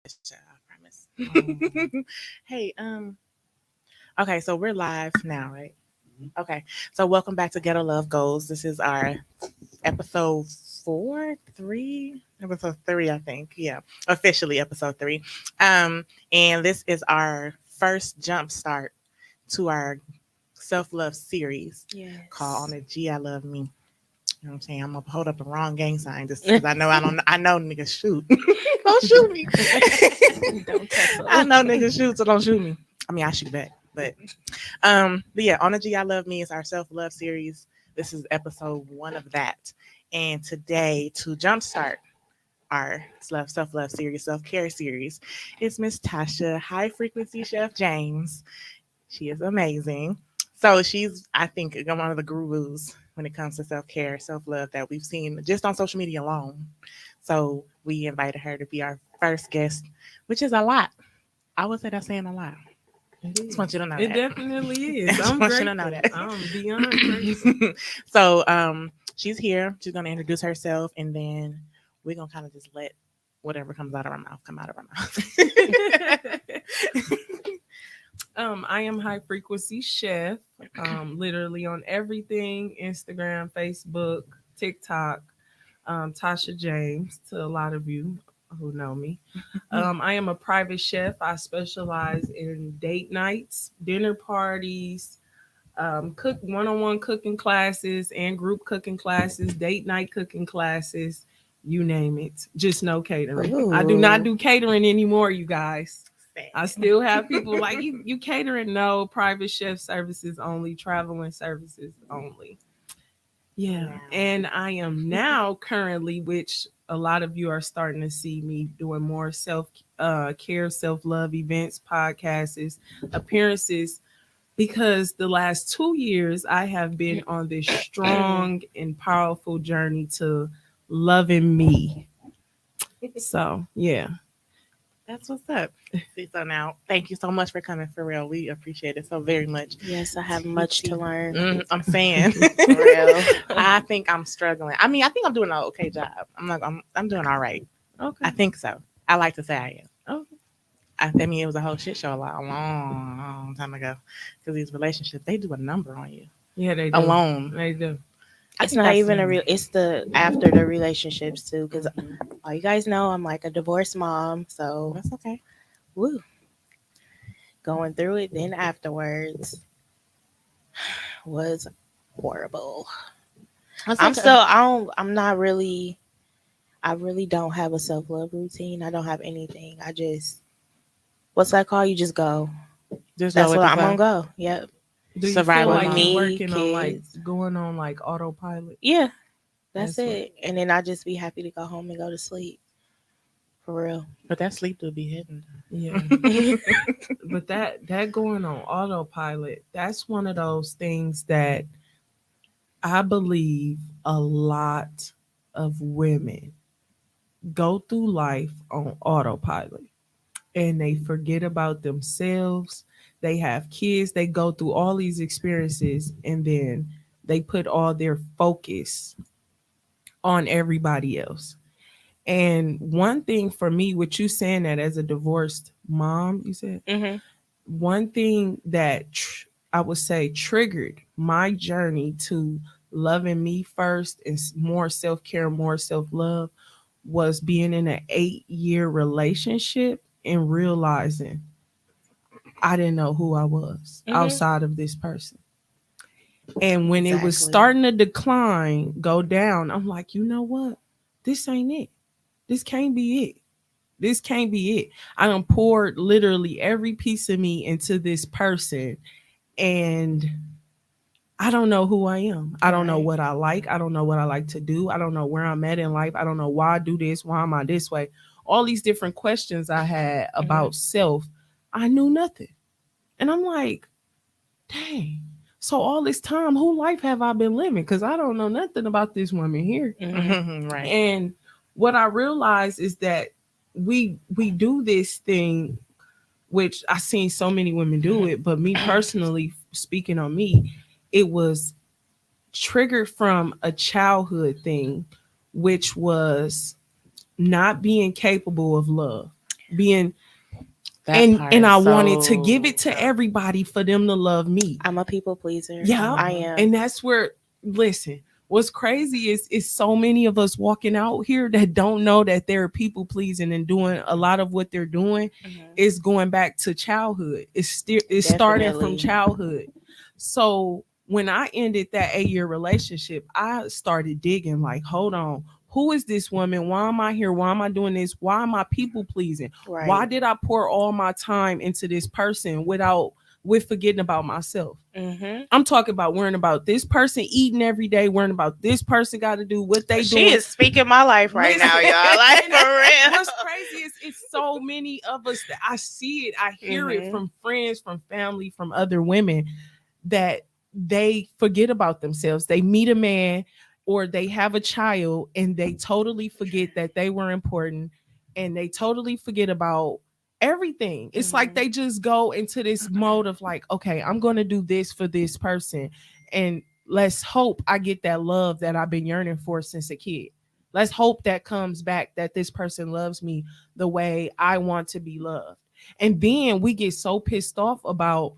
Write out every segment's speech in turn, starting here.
this show, I promise. Hey, okay, so we're live now, right? Okay, so welcome back to Ghetto Love Goals. This is our episode episode three, I think. Yeah, officially episode three. And this is our first jump start to our self love series called On the G I Love Me. You know what I'm saying? I'm gonna hold up a wrong gang sign just because I know niggas shoot. Don't shoot me. Don't tussle. I know niggas shoot, so don't shoot me. I mean I shoot back. But yeah, On the G I Love Me is our self-love series. This is episode one of that. And today, to jumpstart our self-love series, self-care series, is Miss Tasha, High-Frequency Chef James. She is amazing. So she's, I think, one of the gurus when it comes to self-care, self-love that we've seen just on social media alone. So we invited her to be our first guest, which is a lot. I would say that's saying a lot. I just want you to know it that. Definitely is. I I'm want you grateful. to know that. I'm beyond grateful. So she's here. She's gonna introduce herself, and then we're gonna kind of just let whatever comes out of our mouth come out of our mouth. I am High Frequency Chef. Literally on everything: Instagram, Facebook, TikTok. Tasha James to a lot of you who know me. I am a private chef. I specialize in date nights, dinner parties, cook one-on-one cooking classes and group cooking classes, date night cooking classes, you name it. Just no catering. Ooh. I do not do catering anymore, you guys. I still have people like you catering. No, private chef services only, traveling services only. Yeah. And I am now currently, which a lot of you are starting to see me doing more self-care, self-love events, podcasts, appearances, because the last 2 years I have been on this strong and powerful journey to loving me. So, yeah. That's what's up. So now, thank you so much for coming, for real. We appreciate it so very much. Yes, I have much to learn. I'm saying, For real. I think I'm struggling. I mean, I think I'm doing an okay job. I'm doing all right. Okay. I think so. I like to say I am. Okay. I mean, it was a whole shit show a long time ago. Because these relationships, they do a number on you. Yeah, they do. Alone. They do. It's not even a real. It's the after the relationships too, because all you guys know, I'm like a divorced mom, so That's okay. woo, going through it. Then afterwards was horrible. That's I'm okay. still. I'm not really. I really don't have a self-love routine. I don't have anything. I just, what's that called? You just go. Just That's go with what the I'm flow. gonna go. Yep. Do you Survival feel like mode. you're Me, working on like kids. going on like autopilot? Yeah. That's That's it. And then I just be happy to go home and go to sleep. For real. But that sleep will be hidden. Yeah. But that going on autopilot, that's one of those things that I believe a lot of women go through life on autopilot and they forget about themselves. They have kids, they go through all these experiences, and then they put all their focus on everybody else. And one thing for me, with you saying that as a divorced mom, you said, one thing that I would say triggered my journey to loving me first and more self-care, more self-love was being in an 8-year relationship and realizing I didn't know who I was outside of this person. And when it was starting to decline, go down, I'm like, you know what? This ain't it. This can't be it. This can't be it. I done poured literally every piece of me into this person, and I don't know who I am. I don't know what I like. I don't know what I like to do. I don't know where I'm at in life. I don't know why I do this. Why am I this way? All these different questions I had about self, I knew nothing. And I'm like, dang. So all this time, who life have I been living? Because I don't know nothing about this woman here. Right. And what I realized is that we do this thing, which I seen so many women do it, but me personally, speaking on me, it was triggered from a childhood thing, which was not being capable of love. being That and part and is I wanted to so give it to tough. everybody for them to love me. I'm a people pleaser. Yeah. I am. And that's where, listen, what's crazy is so many of us walking out here that don't know that they're people pleasing and doing a lot of what they're doing is going back to childhood. It's starting from Definitely. childhood. So when I ended that 8-year relationship, I started digging like, hold on, who is this woman? Why am I here? Why am I doing this? Why am I people pleasing? Why Right. did I pour all my time into this person with forgetting about myself? Mm-hmm. I'm talking about worrying about this person eating every day, worrying about this person got to do what they She doing. is speaking my life right now, Listen, y'all. Like and for real. what's crazy is it's so many of us that I see it, I hear it from friends, from family, from other women that they forget about themselves. They meet a man or they have a child and they totally forget that they were important and they totally forget about everything. It's like they just go into this mode of like, okay, I'm going to do this for this person and let's hope I get that love that I've been yearning for since a kid. Let's hope that comes back, that this person loves me the way I want to be loved. And then we get so pissed off about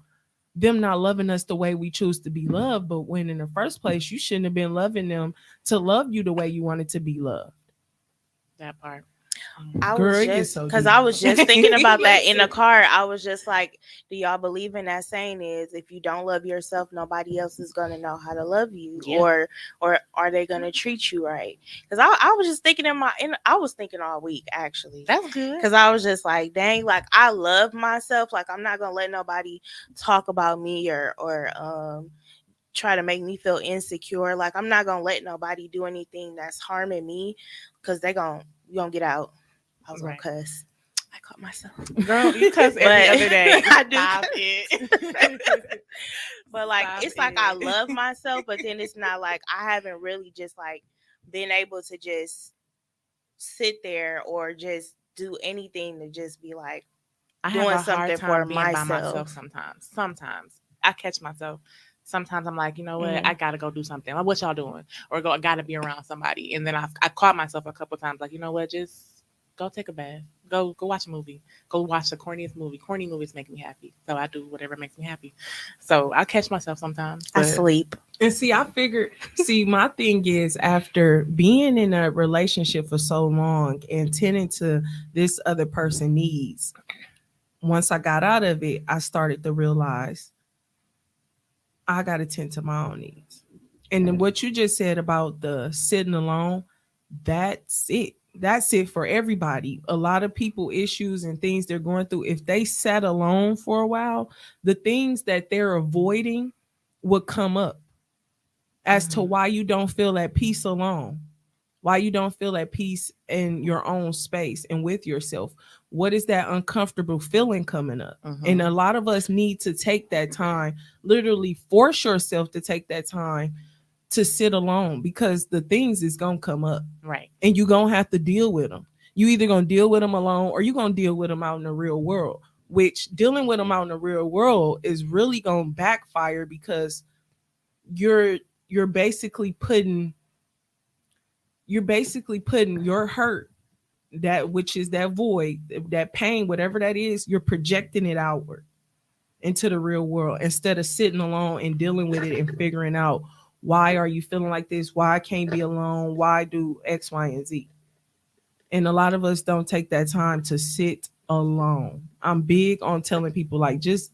them not loving us the way we choose to be loved. But when in the first place, you shouldn't have been loving them to love you the way you wanted to be loved. That part. I Girl, was it gets just so because deep. I was just thinking about that in the Listen. car. I was just like, do y'all believe in that saying is if you don't love yourself, nobody else is gonna know how to love you, Yeah. or are they gonna treat you right? Because I was just thinking I was thinking all week actually. That's good. Because I was just like, dang, like I love myself. Like I'm not gonna let nobody talk about me or try to make me feel insecure. Like I'm not gonna let nobody do anything that's harming me, because you gonna get out. I was gonna Right. cuss. I caught myself. Girl, you cuss every But other day. I do Stop cuss. it. But like Stop it's like I it. love myself, but then it's not like I haven't really just like been able to just sit there or just do anything to just be like I have doing a hard something for time being by myself myself. sometimes. Sometimes I catch myself. Sometimes I'm like, you know what? I gotta go do something. Like, what y'all doing? Or I gotta be around somebody. And then I caught myself a couple times, like, you know what? Just go take a bath. Go watch a movie. Go watch the corniest movie. Corny movies make me happy, so I do whatever makes me happy. So I catch myself sometimes. I But sleep. And see, I figured, see, my thing is after being in a relationship for so long and tending to this other person's needs, once I got out of it, I started to realize I got to tend to my own needs. And then what you just said about the sitting alone, that's it. That's it for everybody. A lot of people issues and things they're going through. If they sat alone for a while, the things that they're avoiding would come up as to why you don't feel at peace alone, why you don't feel at peace in your own space and with yourself. What is that uncomfortable feeling coming up? And a lot of us need to take that time, literally force yourself to take that time to sit alone, because the things is going to come up. right. And you're going to have to deal with them. You either going to deal with them alone or you're going to deal with them out in the real world, which dealing with them out in the real world is really going to backfire, because you're you're basically putting your hurt, that which is that void, that pain, whatever that is, you're projecting it outward into the real world instead of sitting alone and dealing with it and figuring out, why are you feeling like this? Why I can't be alone? Why do X, Y, and Z? And a lot of us don't take that time to sit alone. I'm big on telling people, like, just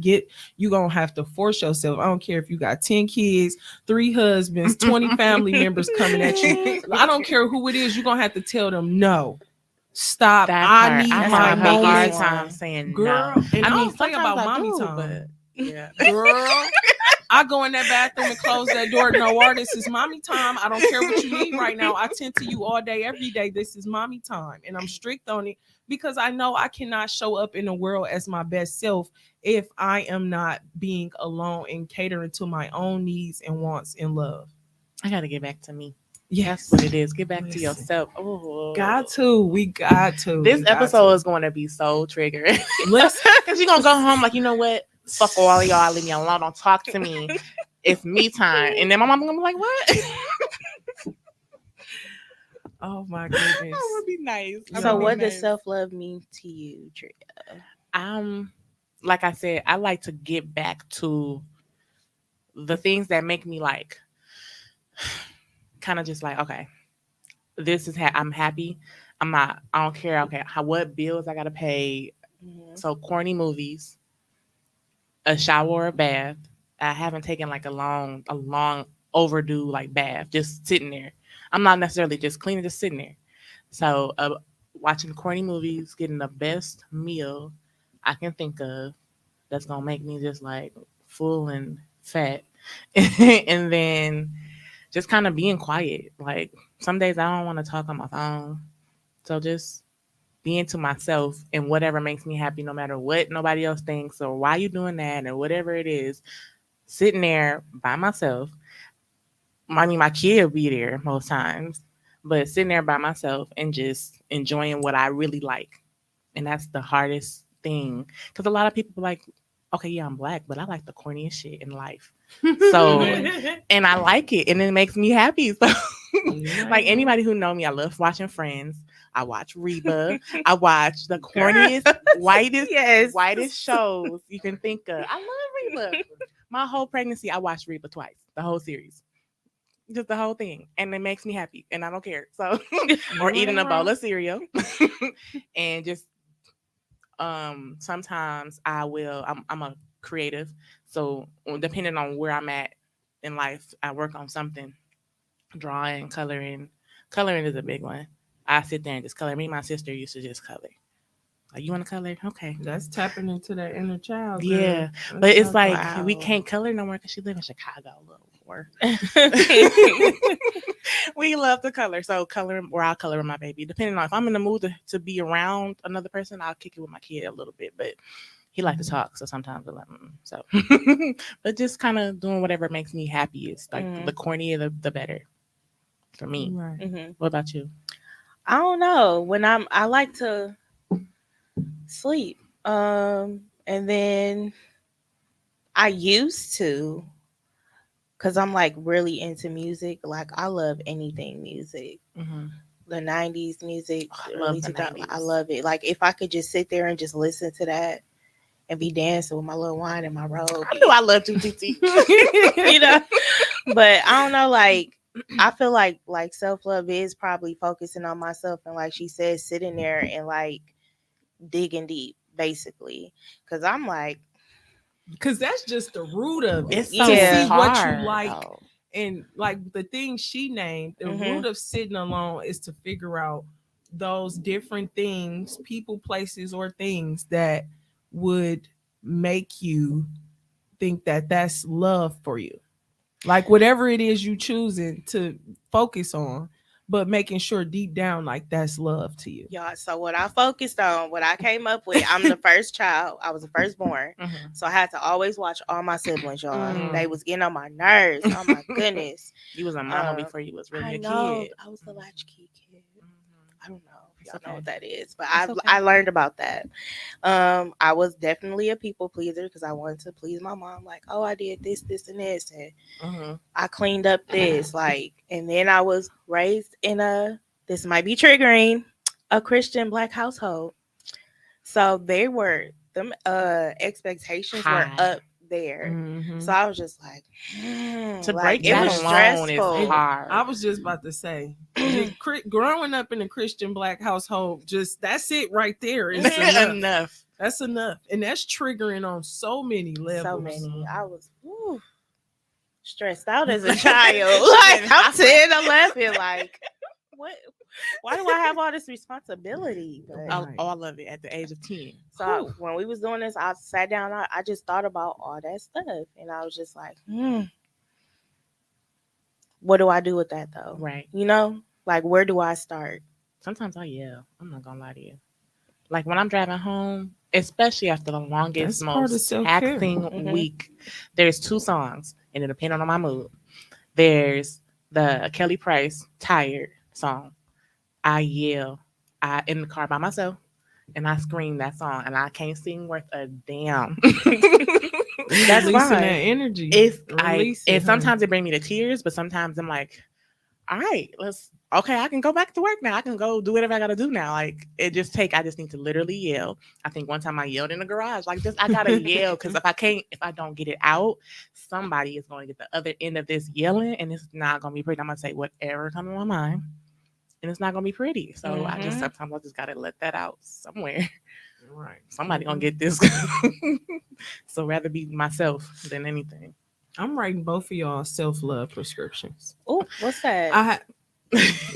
get, you gonna have to force yourself. I don't care if you got 10 kids, 3 husbands, 20 family members coming at you. I don't care who it is, you're gonna have to tell them, no, stop. That I part, need I That's my have my a hard biggest moments. time one. saying Girl, no. and I mean, don't play sometimes about I mommy do, time. but yeah. Girl, I go in that bathroom and close that door. No, this is mommy time. I don't care what you need right now. I tend to you all day, every day. This is mommy time. And I'm strict on it because I know I cannot show up in the world as my best self if I am not being alone and catering to my own needs and wants and love. I gotta get back to me. Yes. That's what it is. Get back to Listen. yourself. Oh, Got to. We got to. This We got episode to. is going to be so triggering. Listen. Because you're going to go home like, you know what? Fuck all of y'all. Leave me alone. Don't talk to me. It's me time. And then my mom going to be like, what? Oh my I goodness. would be nice. I So would be what does nice. self-love mean to you, Drea? Like I said, I like to get back to the things that make me like kind of just like, okay, this is I'm happy. I'm not. I don't care. Okay, what bills I gotta pay. Mhm. So corny movies, a shower or a bath. I haven't taken like a long overdue like bath. Just sitting there. I'm not necessarily just cleaning, just sitting there. So watching corny movies, getting the best meal I can think of. That's gonna make me just like full and fat, and then just kind of being quiet. Like some days I don't want to talk on my phone, so just being to myself and whatever makes me happy, no matter what nobody else thinks or why you doing that or whatever it is. Sitting there by myself. I mean, my kid will be there most times, but sitting there by myself and just enjoying what I really like, and that's the hardest thing because a lot of people be like, okay, yeah, I'm black, but I like the corniest shit in life. So, and I like it, and it makes me happy. So, like anybody who know me, I love watching Friends. I watch Reba. I watch the corniest, Yes. whitest shows you can think of. I love Reba. My whole pregnancy, I watched Reba twice, the whole series, just the whole thing, and it makes me happy, and I don't care. So, or eating a bowl of cereal, and just sometimes I'm a creative, so depending on where I'm at in life, I work on something. Drawing, coloring is a big one. I sit there and just color. Me and my sister used to just color. Like, you want to color? Okay. That's tapping into that inner child. Girl. Yeah, That's but it's tapping- like we Wow. can't color no more because she live in Chicago a little more. We love to color, so coloring or I'll color with my baby, depending on if I'm in the mood to be around another person. I'll kick it with my kid a little bit, but he likes to talk, so sometimes we're like, so. But just kind of doing whatever makes me happy is like the cornier, the better for me. Right. Mhm. What about you? I don't know. I like to sleep. And then I used to, cause I'm like really into music. Like I love anything music. Mm-hmm. The '90s music, Oh, I early love the 2000s. I 90s. love it. Like if I could just sit there and just listen to that and be dancing with my little wine and my robe, I knew I loved you, TT. you know. But I don't know. Like I feel like self love is probably focusing on myself and like she said, sitting there and like digging deep, basically. Cause I'm like, Because that's just the root of it. It's To so Yeah. see what you hard, like. though. And like the things she named, the root of sitting alone is to figure out those different things, people, places, or things that would make you think that that's love for you. Like whatever it is you choosing to focus on, but making sure deep down like that's love to you. y'all. So what I focused on, what I came up with, I'm the first child. I was the firstborn. Mhm. So I had to always watch all my siblings, y'all. Mm. They was getting on my nerves. Oh my goodness. You was a mama Um, before you was really I a know. kid. I was the latchkey kid. Mhm. I don't know if It's y'all know okay. what that is, but It's okay. I learned about that. I was definitely a people pleaser because I wanted to please my mom. Like, oh, I did this, this, and this, and Mhm. I cleaned up this. Like, and then I was raised in a, this might be triggering, a Christian black household. So they were them expectations were High. up there. Mhm. So I was just like, To like break it that was alone is stressful. hard. I was just about to say, growing up in a Christian black household, just that's it right there. It's enough. Enough. That's enough, and that's triggering on so many levels. So many. I was stressed out Mm. as a child. Like I'm 10, 11. Like what? Why do I have all this responsibility? But All of it at the age of 10. so when we was doing this, I sat down. I just thought about all that stuff, and I was just like, what do I do with that though? Right. You know, like where do I start? Sometimes I yell. I'm not gonna lie to you. Like when I'm driving home, especially after the longest, That's part of most self-care. taxing Mhm. week, there's two songs, and it depends on my mood. There's the Kelly Price "Tired" song. I yell, I in the car by myself, and I scream that song, and I can't sing worth a damn. That's Releasing fine. that energy. It's Release it, honey. sometimes it brings me to tears, but sometimes I'm like, all right, let's okay, I can go back to work now. I can go do whatever I gotta do now. Like I just need to literally yell. I think one time I yelled in the garage, like just I gotta yell because if I don't get it out, somebody is going to get the other end of this yelling, and it's not gonna be pretty. I'm gonna say whatever comes to my mind, and it's not gonna be pretty. So I just Mhm. sometimes I just gotta let that out somewhere. Right. Somebody gonna get this. So rather be myself than anything. I'm writing both of y'all self-love prescriptions. Oh, what's that? I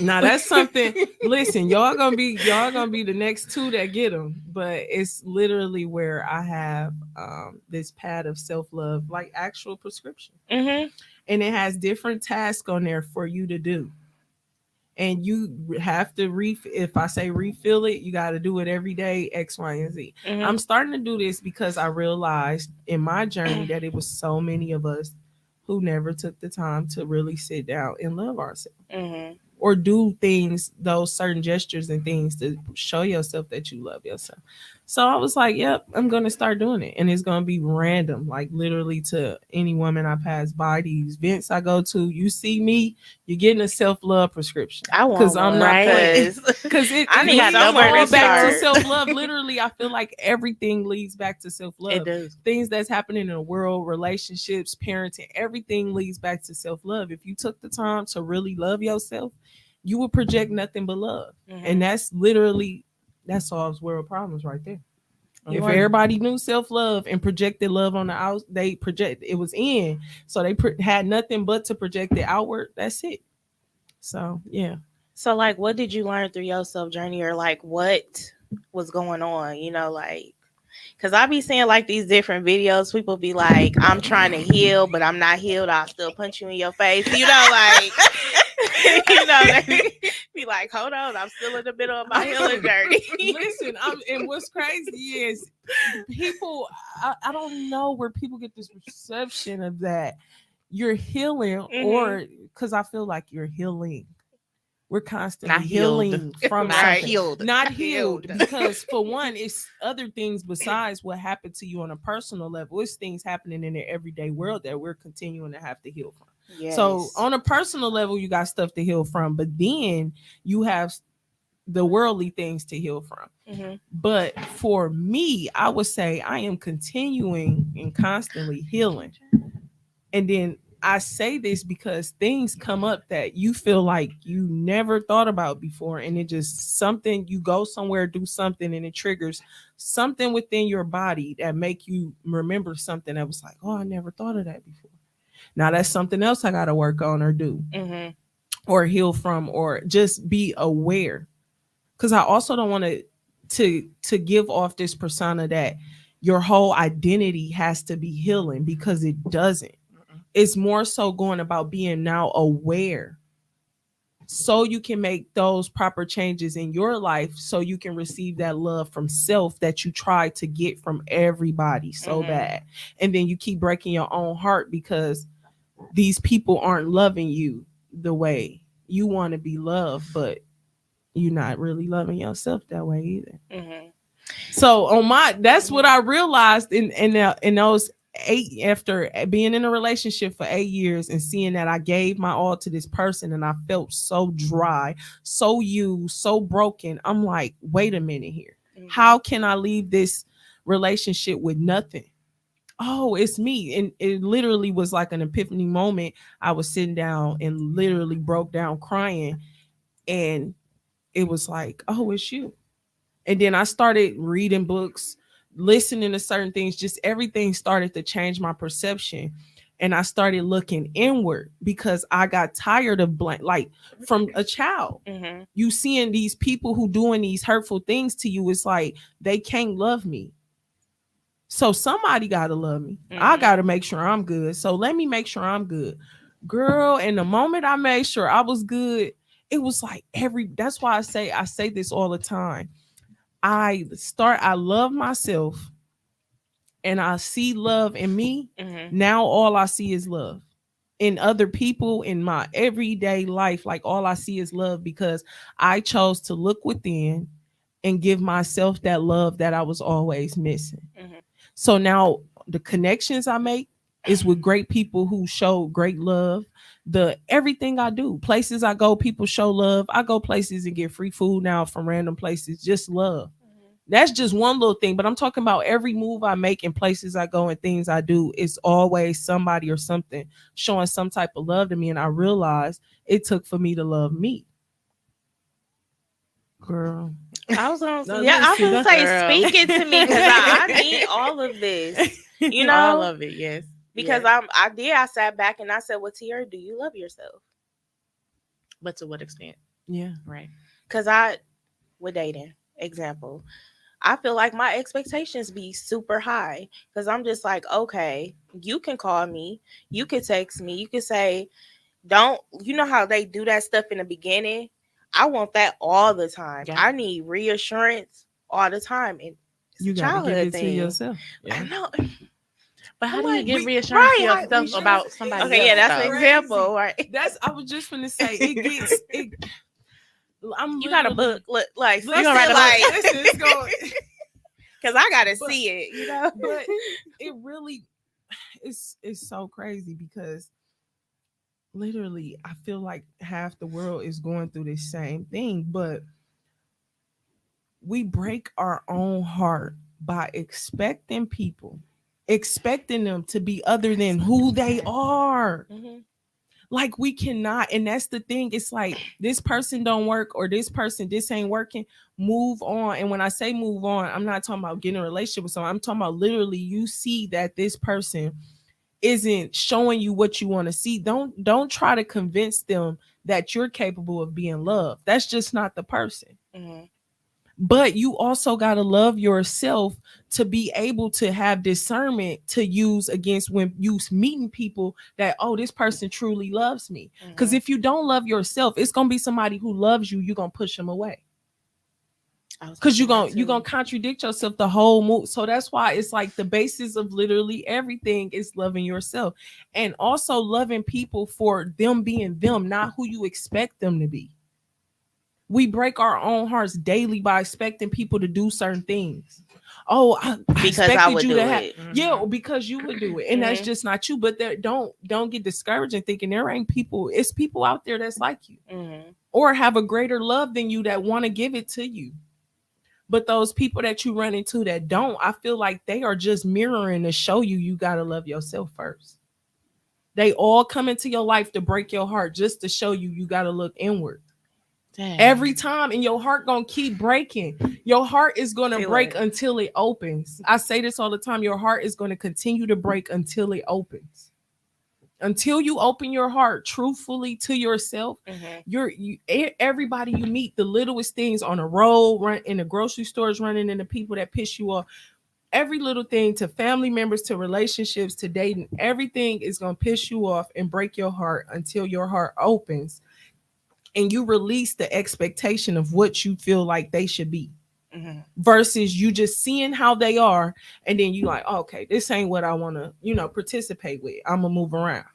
Now that's something. Listen, y'all gonna be the next two that get them. But it's literally where I have this pad of self love, like actual prescription, Mhm. and it has different tasks on there for you to do. And you have to if I say refill it, you got to do it every day, X, Y, and Z. Mhm. I'm starting to do this because I realized in my journey that it was so many of us who never took the time to really sit down and love ourselves Mhm. or do things, those certain gestures and things to show yourself that you love yourself. So I was like, yep, I'm going to start doing it. And it's going to be random, like literally to any woman I pass by, these events I go to. You see me, you're getting a self love prescription. I want Because I'm one, not playing. cause Because I it need leads somewhere all to back to start. self love. Literally, I feel like everything leads back to self It love. does. Things that's happening in the world, relationships, parenting, everything leads back to self love. If you took the time to really love yourself, you would project nothing but love. And Mhm. that's literally, that solves world problems right there. If Right. everybody knew self love and projected love on the out, they project it was in, so they had nothing but to project it outward. That's it. So yeah, So, like, what did you learn through your self journey, or like, what was going on? Like, cause I be seeing like these different videos. People be like, "I'm trying to heal, but I'm not healed. I'll still punch you in your face." Like, they be like, "Hold on, I'm still in the middle of my healing journey." listen. And what's crazy is people. I don't know where people get this perception of that you're healing, Mhm. or because I feel like you're healing. We're constantly Not healed. healing from Not Right. something. healed. Not healed, Healed. because for one, it's other things besides what happened to you on a personal level. It's things happening in the everyday world that we're continuing to have to heal from. So Yes. on a personal level, you got stuff to heal from, but then you have the worldly things to heal from. Mhm. But for me, I would say I am continuing and constantly healing. And then I say this because things come up that you feel like you never thought about before. And it just something, you go somewhere, do something, and it triggers something within your body that make you remember something that was like, oh, I never thought of that before. Now that's something else I got to work on or do Mhm. or heal from or just be aware. Because I also don't want to give off this persona that your whole identity has to be healing, because it doesn't. It's more so going about being now aware so you can make those proper changes in your life so you can receive that love from self that you try to get from everybody so Mhm. bad. And then you keep breaking your own heart because these people aren't loving you the way you want to be loved, but you're not really loving yourself that way either. Mhm. So on that's what I realized in those after being in a relationship for 8 years and seeing that I gave my all to this person and I felt so dry, so used, so broken. I'm like, wait a minute here. Mhm. How can I leave this relationship with nothing? Oh, it's me. And it literally was like an epiphany moment. I was sitting down and literally broke down crying, and it was like, oh, it's you. And then I started reading books, listening to certain things, just everything started to change my perception. And I started looking inward because I got tired of like from a child. Mhm. You seeing these people who doing these hurtful things to you, it's like they can't love me. So somebody gotta love me. I Mhm. gotta make sure I'm good. So let me make sure I'm good. Girl, and the moment I made sure I was good, it was like that's why I say this all the time. I love myself and I see love in me. Mhm. Now all I see is love in other people in my everyday life. Like all I see is love because I chose to look within and give myself that love that I was always missing. Mhm. So now the connections I make, It's with great people who show great love. The everything I do, places I go, people show love. I go places and get free food now from random places, just love. That's just one little thing, but I'm talking about every move I make and places I go and things I do is always somebody or something showing some type of love to me. And I realized it took for me to love me. Girl. I was gonna, No, yeah, I was listen, gonna say, girl. speak it to me because I need all of this. You All know, of it, yes. because Yes. I sat back and I said, well, Tiara, do you love yourself? But to what extent? Yeah. Right. Because with dating, example, I feel like my expectations be super high because I'm just like, okay, you can call me, you can text me, you can say, don't, you know how they do that stuff in the beginning? I want that all the time. Yeah. I need reassurance all the time. And it's You a got to give childhood it to thing. yourself. I Yeah. know. But how I'm do you like, give we, reassurance to right? yourself we about just- somebody Okay, else? yeah, that's an though? example, right? That's I was just gonna say it gets it. I'm You got a literally book, look, like, listen, gonna write a like, book? listen, it's going. because I gotta But- see it, you know. But it really, it's so crazy because literally I feel like half the world is going through this same thing, but we break our own heart by expecting them to be other than who they are. Mhm. Like we cannot, and that's the thing. It's like this person don't work, or this ain't working. Move on. And when I say move on, I'm not talking about getting a relationship with someone. I'm talking about literally you see that this person isn't showing you what you want to see. Don't try to convince them that you're capable of being loved. That's just not the person. Mhm. But you also got to love yourself to be able to have discernment to use against when you meeting people that, oh, this person truly loves me. Because Mhm. if you don't love yourself, it's gonna be somebody who loves you, you're gonna push them away. I was Because you're thinking gonna that you're too. gonna contradict yourself the whole move. So that's why it's like the basis of literally everything is loving yourself. And also loving people for them being them, not who you expect them to be. We break our own hearts daily by expecting people to do certain things. Oh, I Because I expected would you do to have, it. yeah, because you would do it, and that's Mhm. just not you. But there, don't get discouraged and thinking there ain't people. It's people out there that's like you Mhm. or have a greater love than you that want to give it to you. But those people that you run into that don't, I feel like they are just mirroring to show you you gotta love yourself first. They all come into your life to break your heart just to show you you gotta look inward. Dang. Every time, and your heart gonna keep breaking. Your heart is gonna Say break what? until it opens. I say this all the time. Your heart is gonna continue to break until it opens. Until you open your heart truthfully to yourself, Mhm. everybody you meet, the littlest things on a road, run in the grocery stores, running into people that piss you off, every little thing, to family members, to relationships, to dating, everything is gonna piss you off and break your heart until your heart opens and you release the expectation of what you feel like they should be Mhm. versus you just seeing how they are and then you like, oh, okay, this ain't what I want to, participate with. I'm gonna move around.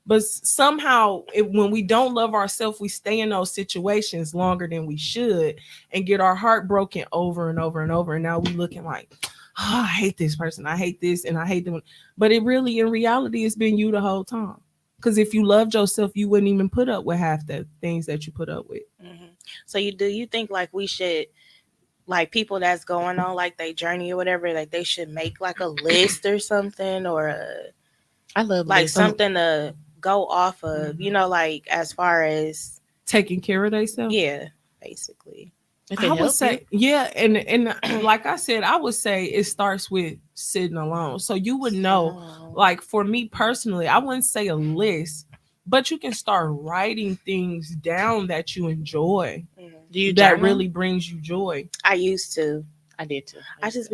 But somehow when we don't love ourselves, we stay in those situations longer than we should and get our heart broken over and over and over, and now we looking like, oh, I hate this person, I hate this, and I hate them. But it really, in reality, it's been you the whole time. Because if you loved yourself, you wouldn't even put up with half the things that you put up with. Mhm. So you think like we should, like, people that's going on like they journey or whatever, like they should make like a list or something, or I love like lists. something to go off of, like as far as, Taking care of themselves. yeah, basically. If I it would helps say, you. yeah, and like I said, I would say it starts with sitting alone. So you would know, So, like for me personally, I wouldn't say a list, but you can start writing things down that you enjoy, mhm. Do you that journal? really brings you joy. I used to. I did too. I just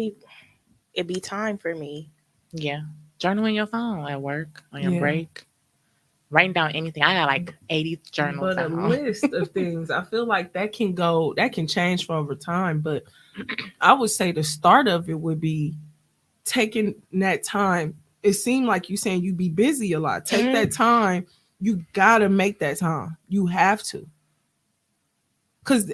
it'd be time for me. Yeah. Journal on your phone at work, on your Yeah. break. Writing down anything. I got like 80 journals But a at home. list of things, I feel like that can change for over time. But I would say the start of it would be taking that time. It seemed like you saying you be busy a lot. Take Mhm. that time. You gotta make that time. You have to.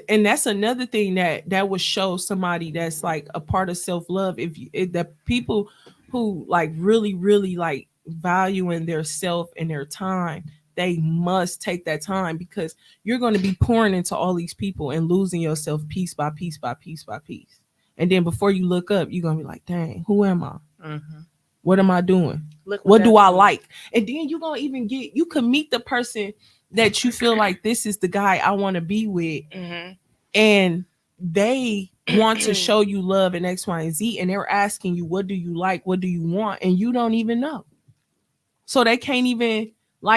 And that's another thing that would show somebody that's like a part of self-love. If the people who like really, really like valuing their self and their time, they must take that time, because you're going to be pouring into all these people and losing yourself piece by piece by piece by piece. And then before you look up, you're going to be like, dang, who am I? Mm-hmm. What am I doing? Look What do I happened. like? And then you're going to even you can meet the person that you feel like, this is the guy I want to be with. Mm-hmm. And they want to show you love and X, Y, and Z. And they're asking you, what do you like? What do you want? And you don't even know. So they can't even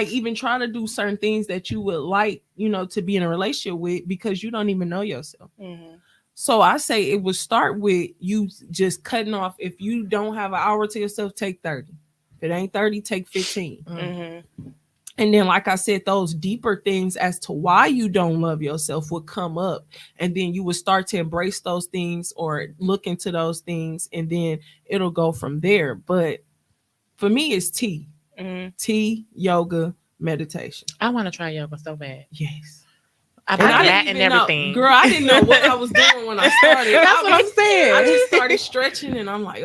even try to do certain things that you would like, to be in a relationship with, because you don't even know yourself. Mm-hmm. So I say it would start with you just cutting off. If you don't have an hour to yourself, take 30. If it ain't 30, take 15. Mm-hmm. And then, like I said, those deeper things as to why you don't love yourself would come up. And then you would start to embrace those things or look into those things. And then it'll go from there. But for me, it's tea. Mm-hmm. Tea, yoga, meditation. I want to try yoga so bad. Yes. I And bought I a mat didn't and even know, everything. girl, I didn't know what I was doing when I started. That's what I'm saying. I just started stretching and I'm like,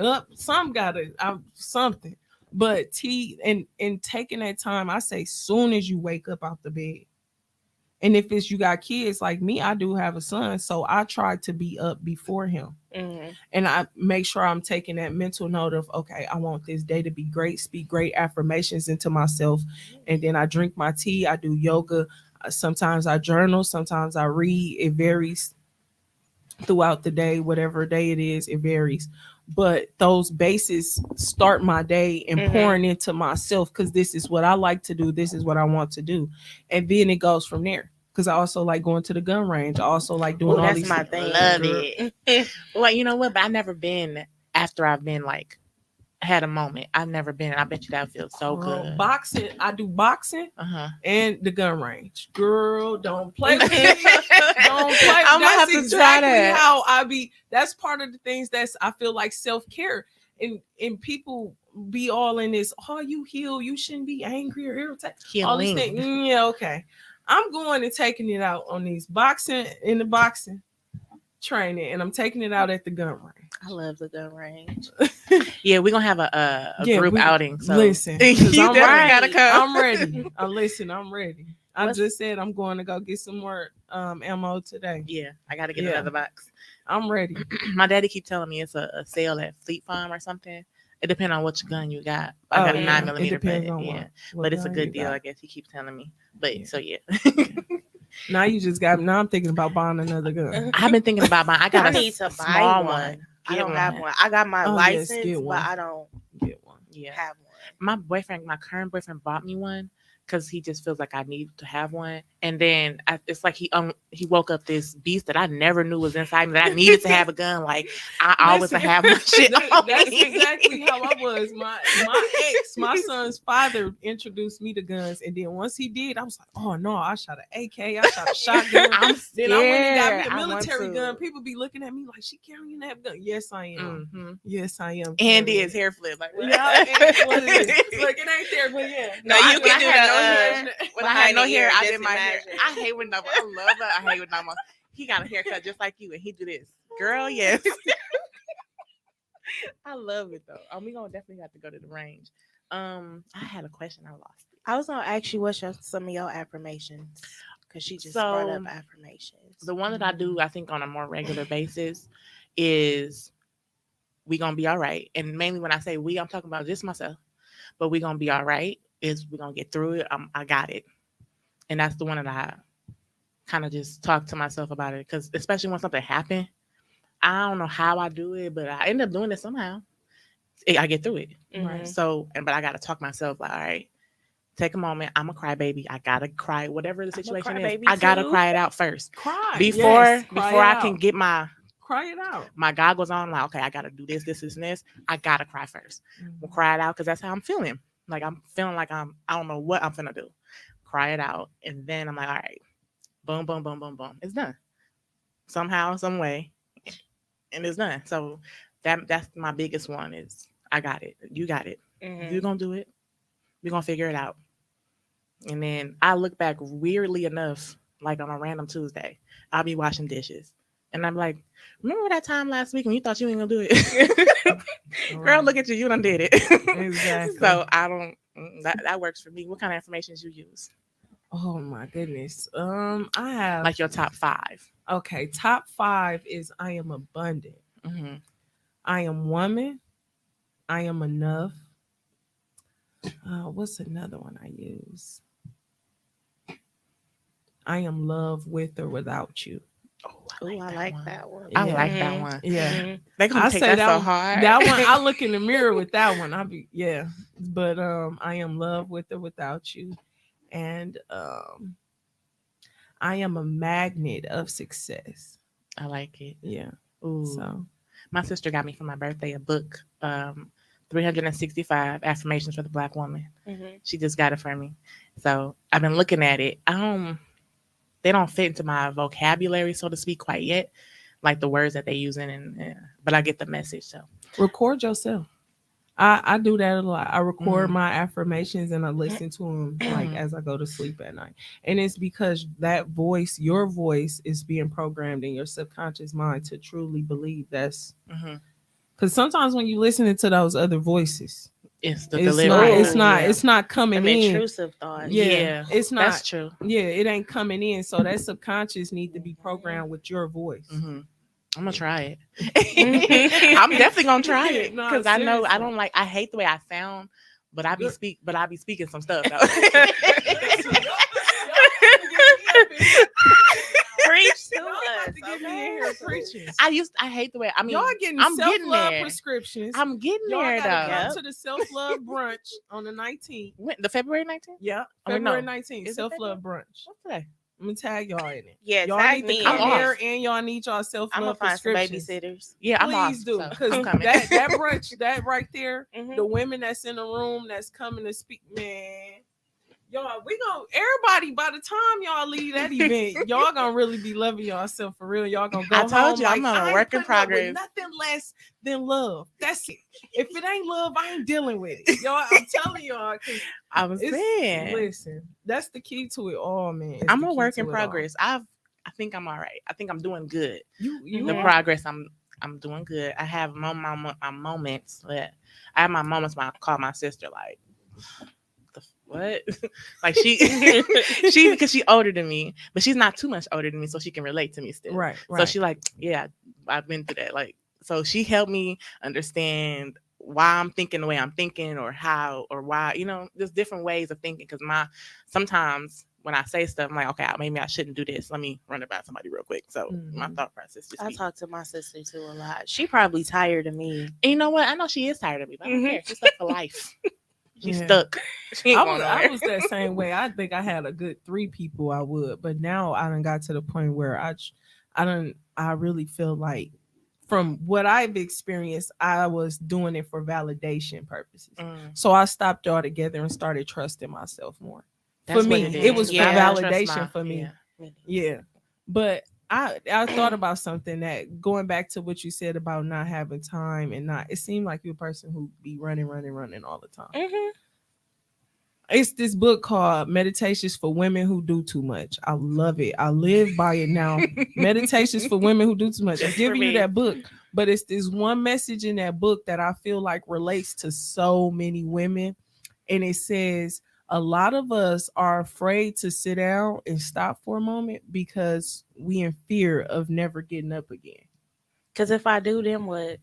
something. But and taking that time, I say soon as you wake up out the bed. And if it's you got kids like me, I do have a son. So I try to be up before him. Mm-hmm. And I make sure I'm taking that mental note of, okay, I want this day to be great, speak great affirmations into myself. And then I drink my tea, I do yoga. Sometimes I journal, sometimes I read. It varies throughout the day, whatever day it is, it varies. But those bases start my day and pouring into myself, because this is what I like to do. This is what I want to do. And then it goes from there. Because I also like going to the gun range. I also like doing all that's these my things. thing. Love Girl. it. Well, you know what? But I've never been after I've been like had a moment. I've never been. I bet you that feels so Girl, good. boxing. I do boxing Uh-huh. and the gun range. Girl, don't play with me. Don't play. I'm gonna have That's to try exactly that. how I be. That's part of the things that's I feel like self-care. And people be all in this, oh, you heal, you shouldn't be angry or irritated. All these Healing. things. Yeah, okay. I'm going and taking it out on these boxing training, and I'm taking it out at the gun range. I love the gun range. Yeah, we're gonna have a Yeah, group we- outing. So listen, you 'cause definitely I'm ready. gotta come. I'm ready. Listen, I'm ready. I What's- just said I'm going to go get some more ammo today. Yeah, I gotta get Yeah. another box. I'm ready. My daddy keep telling me it's a sale at Fleet Farm or something. It depends on which gun you got. I got a 9mm, It depends but on yeah, what but it's a gun good you deal. got. I guess he keeps telling me. But Yeah. so yeah, Now you just got. Now I'm thinking about buying another gun. I've been thinking about buying. I got I a need to buy small one. I Get don't have one. I got my Oh, yes, license, get but one. I don't Get one. Yeah, have one. my current boyfriend bought me one because he just feels like I need to have one. And then it's like he woke up this beast that I never knew was inside me that I needed to have a gun. Like I always Listen, have my shit on That's me. exactly how I was. My ex, my son's father, introduced me to guns, and then once he did, I was like, oh no, I shot an AK, I shot a shotgun. I'm Then I went and got scared. me I a want military to. gun. People be looking at me like, she carrying that gun. Yes, I am. Mhm. Yes, I am. Andy carrying is it. hair flip like what? Yeah, and what it is. Like it ain't there, but yeah. No, you when can I do had the, no hair. When I had behind no the hair, ear, I just did my hair. imagine. I hate when Nama. I love her. I hate when Nama. He got a haircut just like you, and he do this. Girl, yes. I love it though. We gonna definitely have to go to the range. I had a question. I lost it. I was gonna ask you what's some of your affirmations, because she just brought up So, affirmations. The one that I do, I think, on a more regular basis is we gonna be all right. And mainly when I say we, I'm talking about just myself. But we gonna be all right. Is we gonna get through it. I got it. And that's the one that I kind of just talk to myself about it, because especially when something happened, I don't know how I do it, but I end up doing it somehow. I get through it. Mhm. So, but I gotta talk myself like, all right, take a moment. I'm a crybaby. I gotta cry, whatever the I'm a situation is. crybaby I gotta too. cry it out first Cry before Yes, cry before it I can out. get my Cry it out. goggles on. Like, okay, I gotta do this, this, this, and this. I gotta cry first. We'll cry it out because that's how I'm feeling. Like I'm feeling like I don't know what I'm gonna do. Cry it out, and then I'm like, all right, boom, boom, boom, boom, boom. It's done somehow, some way, and it's done. So that's my biggest one is I got it. You got it. Mhm. You're gonna do it. We're gonna figure it out. And then I look back weirdly enough, like on a random Tuesday, I'll be washing dishes. And I'm like, remember that time last week when you thought you ain't gonna do it? Girl, look at you. You done did it. Exactly. So I don't. That works for me. What kind of affirmations you use? Oh my goodness. I have Like your top 5. okay. Top 5 is I am abundant. Mm-hmm. I am woman. I am enough. What's another one I use? I am love with or without you. Oh, Ooh, I like that one. I Yeah. like that one. Yeah. Mhm. They gonna I take say that so one, hard. That one, I look in the mirror with that one. I'll be but I am love with or without you, and I am a magnet of success. I like it. Yeah. Ooh. So My sister got me for my birthday a book, 365 Affirmations for the Black Woman. Mhm. She just got it for me. So I've been looking at it. They don't fit into my vocabulary, so to speak, quite yet, like the words that they using, but I get the message. So record yourself. I do that a lot. I record Mhm. my affirmations and I listen to them like Mhm. as I go to sleep at night. And it's because that voice, your voice, is being programmed in your subconscious mind to truly believe that's Mhm. because sometimes when you listening to those other voices, It's the it's delivery. not, it's Ooh, not, Yeah. it's not coming Them in. intrusive thoughts. Yeah, it's not. That's true. Yeah, it ain't coming in. So that subconscious need to be programmed with your voice. Mm-hmm. I'm gonna try it. I'm definitely gonna try it No, because I know I seriously. don't like. I hate the way I sound, but I be Good. speaking some stuff though. Preach to Y'all us. about to get me in here preaching. I hate the way. I mean, Y'all getting I'm self getting love there. prescriptions. I'm getting Y'all there gotta though. come to the self love brunch on the 19th. When, the February 19th? Yeah, Oh, wait, February no. 19th, Is it self love brunch. What's today? I'm gonna tag y'all in it. Yeah, Y'all tag need to me come in here, it. and y'all need y'all self I'm gonna love find some prescriptions. babysitters. Yeah, I'm off. Please do, So because I'm coming. that brunch, that right there, Mhm. the women that's in the room that's coming to speak, man. Y'all, we gonna everybody by the time y'all leave that event, y'all gonna really be loving yourself for real. Y'all gonna go I home told you, like I'm on a I ain't work in putting up with progress. nothing less than love. That's it. If it ain't love, I ain't dealing with it. Y'all, I'm telling y'all. 'Cause I was saying, listen, that's the key to it all, man. It's I'm the a key work to in it all. progress. I think I'm all right. I think I'm doing good. You The are. progress, I'm doing good. I have my moments. But I have my moments when I call my sister like, what? Like she because she older than me, but she's not too much older than me, so she can relate to me still. Right. So she like, yeah, I've been through that. Like, so she helped me understand why I'm thinking the way I'm thinking, or how, or why, there's different ways of thinking. Because sometimes when I say stuff, I'm like, okay, maybe I shouldn't do this. Let me run it by somebody real quick. So my thought process just I talk to my sister too a lot. She probably tired of me. And you know what? I know she is tired of me, but I don't care. She's stuck for life. She's Yeah. stuck. She ain't going I nowhere. was that same way. I think I had a good 3 people I would, but now I done got to the point where I really feel like from what I've experienced, I was doing it for validation purposes. So I stopped altogether and started trusting myself more. That's for what me, it it is. was for Yeah. validation for me. Yeah. But I thought about something that going back to what you said about not having time and it seemed like you're a person who be running all the time. Mhm. It's this book called Meditations for Women Who Do Too Much. I love it. I live by it now. Meditations for Women Who Do Too Much. I'm Just giving for you me. that book, but it's this one message in that book that I feel like relates to so many women. And it says, a lot of us are afraid to sit down and stop for a moment because we in fear of never getting up again. Because if I do, then what?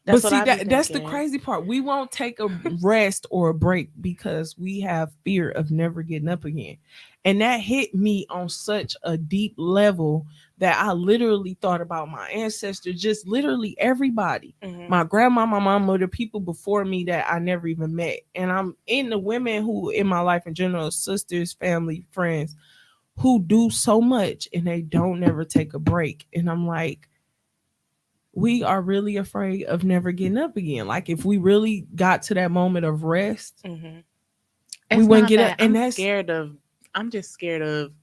But see, I be that's the thinking. crazy part. We won't take a rest or a break because we have fear of never getting up again. And that hit me on such a deep level that I literally thought about my ancestors, just literally everybody. Mhm. My grandma, my mama, the people before me that I never even met. And I'm in the women who in my life in general, sisters, family, friends, who do so much and they don't never take a break. And I'm like, we are really afraid of never getting up again. Like if we really got to that moment of rest, Mhm. we wouldn't get up. And I'm just scared of,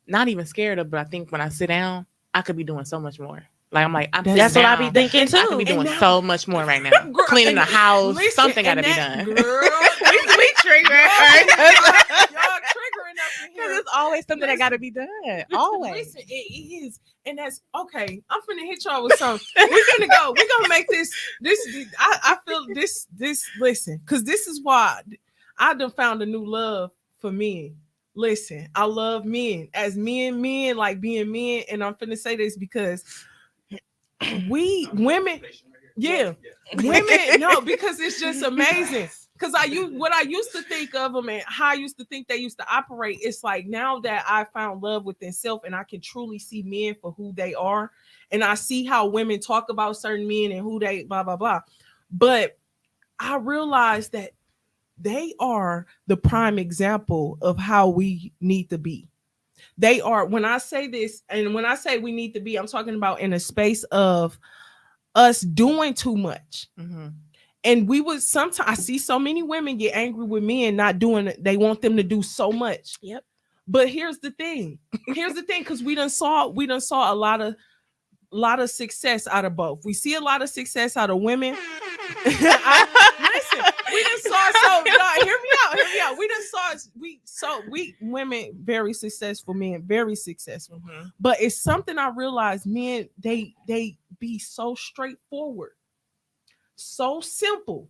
not even scared of, but I think when I sit down, I could be doing so much more. Like I'm like, That's what I be thinking too. I could be doing so much more right now. Girl, Cleaning the house, listen, something got to and be that done. Girl, we triggering her. y'all triggering up in here. it's always something that got to be done. Always. Listen, it is, and that's okay. I'm finna hit y'all with something. We're gonna go. We're gonna make this. I feel this. Listen, because this is why I done found a new love for men. Listen, I love men as men like being men, and I'm finna say this because we women, yeah, women, no, because it's just amazing. Because what I used to think of them and how I used to think they used to operate, it's like now that I found love within self and I can truly see men for who they are, and I see how women talk about certain men and who they blah blah blah. But I realized that they are the prime example of how we need to be. They are, when I say this, and when I say we need to be, I'm talking about in a space of us doing too much. Mm-hmm. And we would sometimes, I see so many women get angry with men not doing it. They want them to do so much. Yep. But here's the thing, because we done saw a lot of success out of both. We see a lot of success out of women. Listen, we done saw, so no, hear me out. We saw women very successful, men very successful. Mm-hmm. But it's something I realized, men, they be so straightforward, so simple.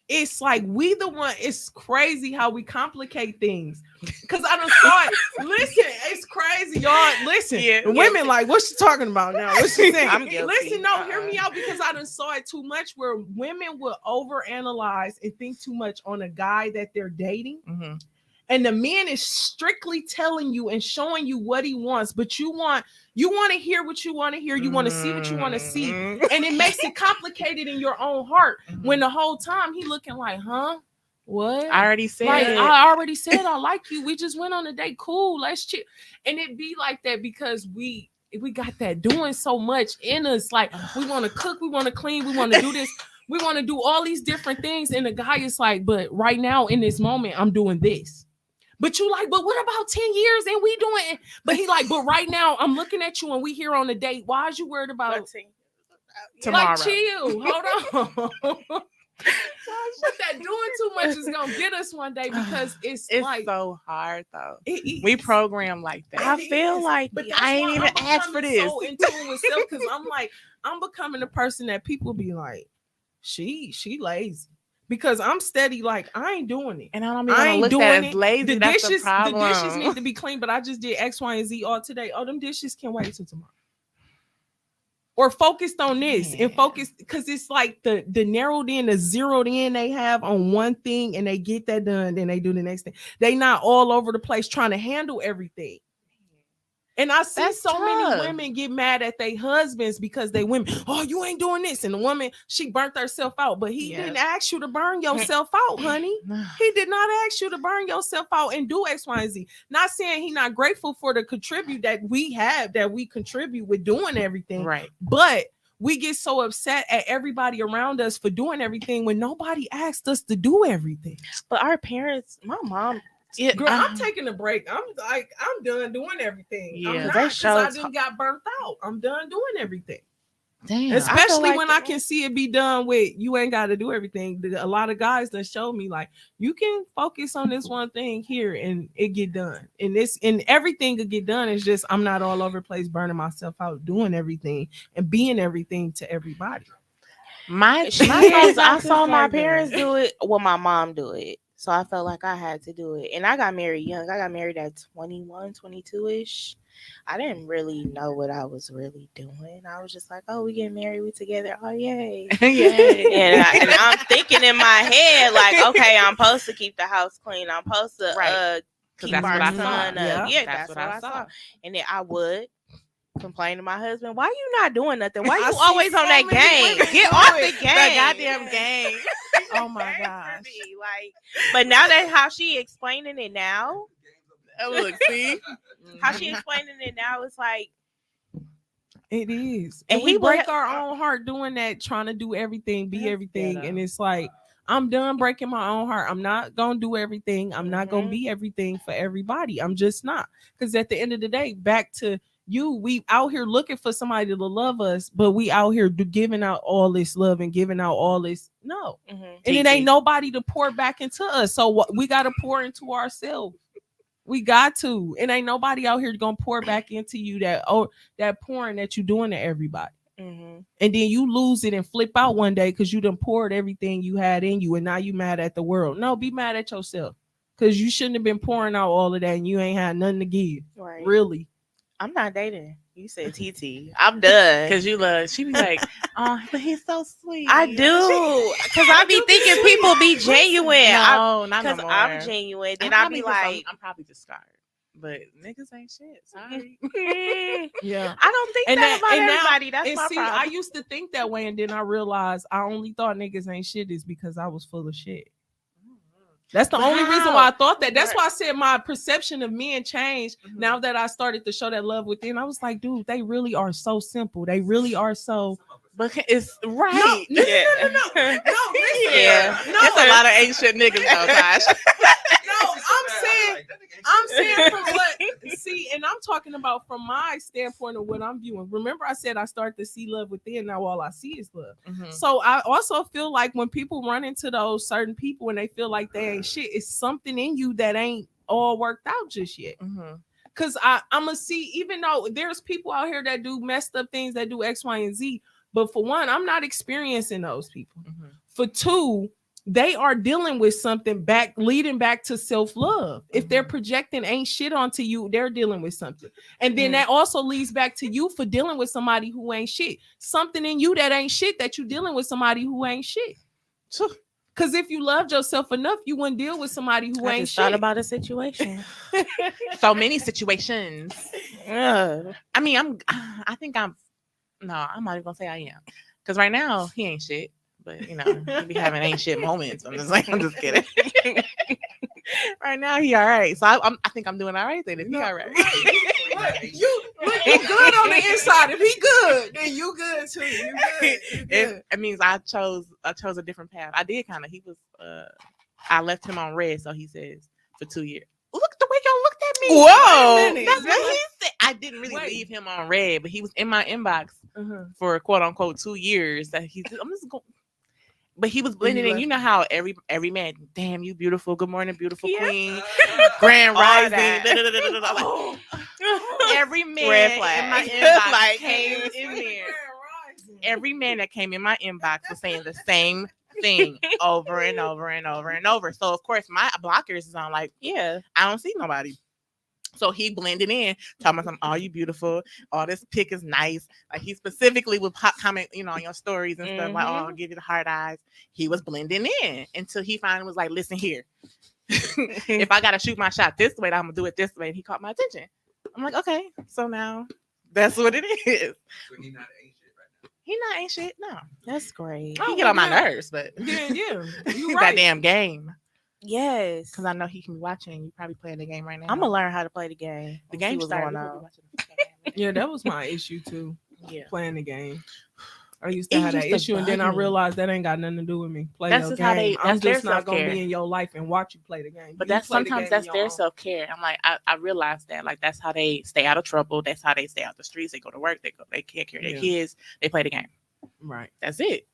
It's like we the one. It's crazy how we complicate things. Because I done saw it. Listen, it's crazy, y'all. Listen, the women like, what's she talking about now? What's she saying? I'm guilty. Listen, no, hear me out, because I done saw it too much where women will overanalyze and think too much on a guy that they're dating. Mm-hmm. And the man is strictly telling you and showing you what he wants, but you want to hear what you want to hear. You want to see what you want to see. And it makes it complicated in your own heart when the whole time he looking like, huh? What? I already said Like, it. I already said I like you. We just went on a date. Cool. Let's chill. And it be like that because we got that doing so much in us. Like, we want to cook, we want to clean, we want to do this. We want to do all these different things. And the guy is like, but right now in this moment, I'm doing this. But you like, but what about 10 years and we doing it? But he like, but right now I'm looking at you and we here on a date. Why is you worried about tomorrow? Like, chill. Hold on. But that doing too much is gonna get us one day because it's like so hard though. We program like that. I feel like but I ain't even asked for this. So in tune with self, because I'm becoming the person that people be like, she lazy. Because I'm steady, like I ain't doing it, and I don't be look at as lazy. The That's dishes, the problem. The dishes need to be clean, but I just did X, Y, and Z all today. Oh, them dishes can wait till tomorrow. Or focused on this and focus, because it's like the narrowed in, the zeroed in they have on one thing and they get that done, then they do the next thing. They not all over the place trying to handle everything. And I see many women get mad at their husbands because they women, oh, you ain't doing this. And the woman, she burnt herself out. But he didn't ask you to burn yourself out, honey. He did not ask you to burn yourself out and do X, Y, and Z. Not saying he not grateful for the contribute that we have, that we contribute with doing everything. Right. But we get so upset at everybody around us for doing everything when nobody asked us to do everything. But our parents, my mom, girl, I'm taking a break. I'm done doing everything. Yeah, I'm not, because I didn't got burnt out. I'm done doing everything. Damn. Especially when I can see it be done with you ain't got to do everything. A lot of guys that show me like you can focus on this one thing here and it get done. And everything could get done. It's just I'm not all over the place burning myself out doing everything and being everything to everybody. I saw my parents do it. Well, my mom do it. So I felt like I had to do it. And I got married young. I got married at 21, 22-ish. I didn't really know what I was really doing. I was just like, oh, we get married, we together. Oh, yay. Yay. And I'm thinking in my head, like, okay, I'm supposed to keep the house clean. I'm supposed to keep our son up. Yeah, that's what I saw. And then I would complain to my husband, why you not doing nothing? Why you always on that game? Get off the game. That goddamn game. Oh my gosh. Like, but now that how she explaining it now, look, see how she explaining it now, it's like it is. And we break our own heart doing that, trying to do everything, be everything. And it's like, I'm done breaking my own heart. I'm not gonna do everything. I'm not gonna be everything for everybody. I'm just not. Because at the end of the day, back to you, we out here looking for somebody to love us, but we out here giving out all this love and giving out all this. No. And it ain't nobody to pour back into us. So what we got to pour into ourselves. We got to. And ain't nobody out here gonna pour back into you that pouring that you doing to everybody. Mm-hmm. And then you lose it and flip out one day because you done poured everything you had in you, and now you mad at the world. No, be mad at yourself. Because you shouldn't have been pouring out all of that and you ain't had nothing to give. Right. Really. I'm not dating. You said TT. I'm done. Cause you love. She be like, oh, but he's so sweet. I do. Cause I be do be thinking sweet. people be genuine. No, not no Cause more. I'm genuine. Then I be like, I'm probably just scarred. But niggas ain't shit. Sorry. Yeah. I don't think And that that- about and now- everybody. That's And my see, problem. I used to think that way, and then I realized I only thought niggas ain't shit is because I was full of shit. That's the But only reason how? why I thought that. That's Right. why I said my perception of men changed Mhm. now that I started to show that love within. I was like, dude, they really are so simple. They really are so. But it's right. No, Yeah. listen. Yeah. No, It's a lot of ain't shit niggas though, Tosh. No, I'm saying from what see, and I'm talking about from my standpoint of what I'm viewing. Remember, I said I start to see love within. Now all I see is love. Mhm. So I also feel like when people run into those certain people and they feel like they ain't shit, it's something in you that ain't all worked out just yet. Mhm. Cause I'm gonna see, even though there's people out here that do messed up things, that do X, Y, and Z. But for one, I'm not experiencing those people. Mhm. For two, they are dealing with something leading back to self-love. If they're projecting ain't shit onto you, they're dealing with something. And then that also leads back to you for dealing with somebody who ain't shit. Something in you that ain't shit that you dealing with somebody who ain't shit. Because if you loved yourself enough, you wouldn't deal with somebody who I ain't just shit. thought about a situation. So many situations. Yeah. I mean, I think I'm. No, I'm not even gonna say I am. Because right now he ain't shit. But you know, he be having ain't shit moments. I'm just kidding. Right now he all right. So I think I'm doing all right then. If he all right. You good on the inside. If he good, then you good too. You good. You good. It means I chose a different path. I did kind of. He was. I left him on red, so he says for 2 years. Look the way y'all looked at me. Whoa. Wait a minute. That's what he said. I didn't really Wait. leave him on red, but he was in my inbox Uh-huh. for quote unquote 2 years. That I'm just going. But he was blending in. left You know how every man, damn, you beautiful. Good morning, beautiful Yeah. queen. Grand All rising. that. Every man Red in flag. my inbox Like, came in there. Every man that came in my inbox was saying the same thing over and over and over and over. So of course my blockers is on. Like, Yeah. I don't see nobody. So he blended in, talking about something, oh, you beautiful. Oh, this pic is nice. Like he specifically would comment, on your stories and stuff, like, oh, I'll give you the hard eyes. He was blending in until he finally was like, listen here. If I gotta shoot my shot this way, I'm gonna do it this way. And he caught my attention. I'm like, okay, so now that's what it is. So he not ain't shit right now. He not ain't shit. No. That's great. He get on my nerves, but Yeah. You that right. damn game. Yes. Because I know he can be watching. You probably playing the game right now. I'm gonna learn how to play the game. The See game what's started. going We gonna be on. watching the Yeah, that was my issue too. Yeah. Playing the game. I used to It have that used to issue, and then I bug me. realized that ain't got nothing to do with me. Play That's your just game. how they- I'm that's their just not gonna self-care. be in your life and watch you play the game. But You that's play the sometimes game that's on their your own. self-care. I'm like, I realized that. Like that's how they stay out of trouble. That's how they stay out the streets. They go to work. They take care of their Yeah. kids. They play the game. Right. That's it.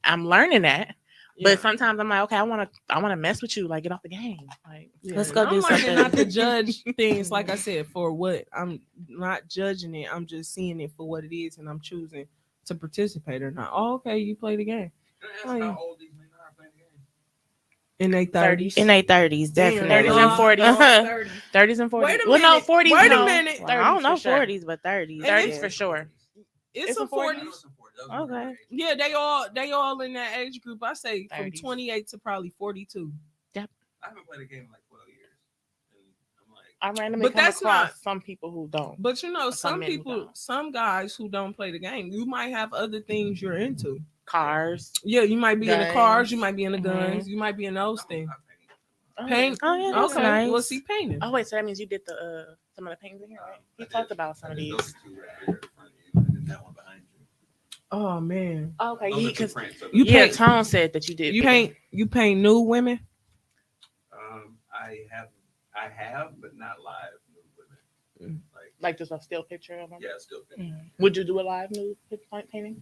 I'm learning that. Yeah. But sometimes I'm like, okay, I wanna mess with you. Like get off the game. Like Yeah, Let's go and do I'm learning something. not to judge things, like I said, for what I'm not judging it. I'm just seeing it for what it is, and I'm choosing to participate or not. Oh, okay, you play the game Can I ask Oh, yeah. how old these niggas are playing the game? in their 30s. In their 30s, definitely. 30s and 40s. 30s. 30s and 40s. Wait a Well, no, minute. 40s. Wait a no. minute. Well, I don't 30s know for sure. 40s, but 30s. 30s yeah. for sure. It's It's some a 40s. 40s. Okay. Yeah, they all in that age group. I say from 30s. 28 to probably 42. I haven't played a game in like 12 years. And I'm like, I randomly But come that's across not- some people who don't. But Some some men who people, don't. some guys who don't play the game, you might have other things you're into. Cars. Yeah, you might be in the Guns. cars, you might be in the Mhm. guns, you might be in those I'm things. not paying. Paint. Oh, yeah, that's Okay, nice. well, see, painting. Oh wait, so that means you did the some of the paintings in here, right? He talked about some of these. Those two right there in front of you, and then that one behind you. Oh man, Oh, okay, Those are two because prints of You it. yeah, paint- Tone said that you did. you paint nude women. I have, but not live nude women. like just a still picture of them. Yeah, still picture. Would you do a live nude painting?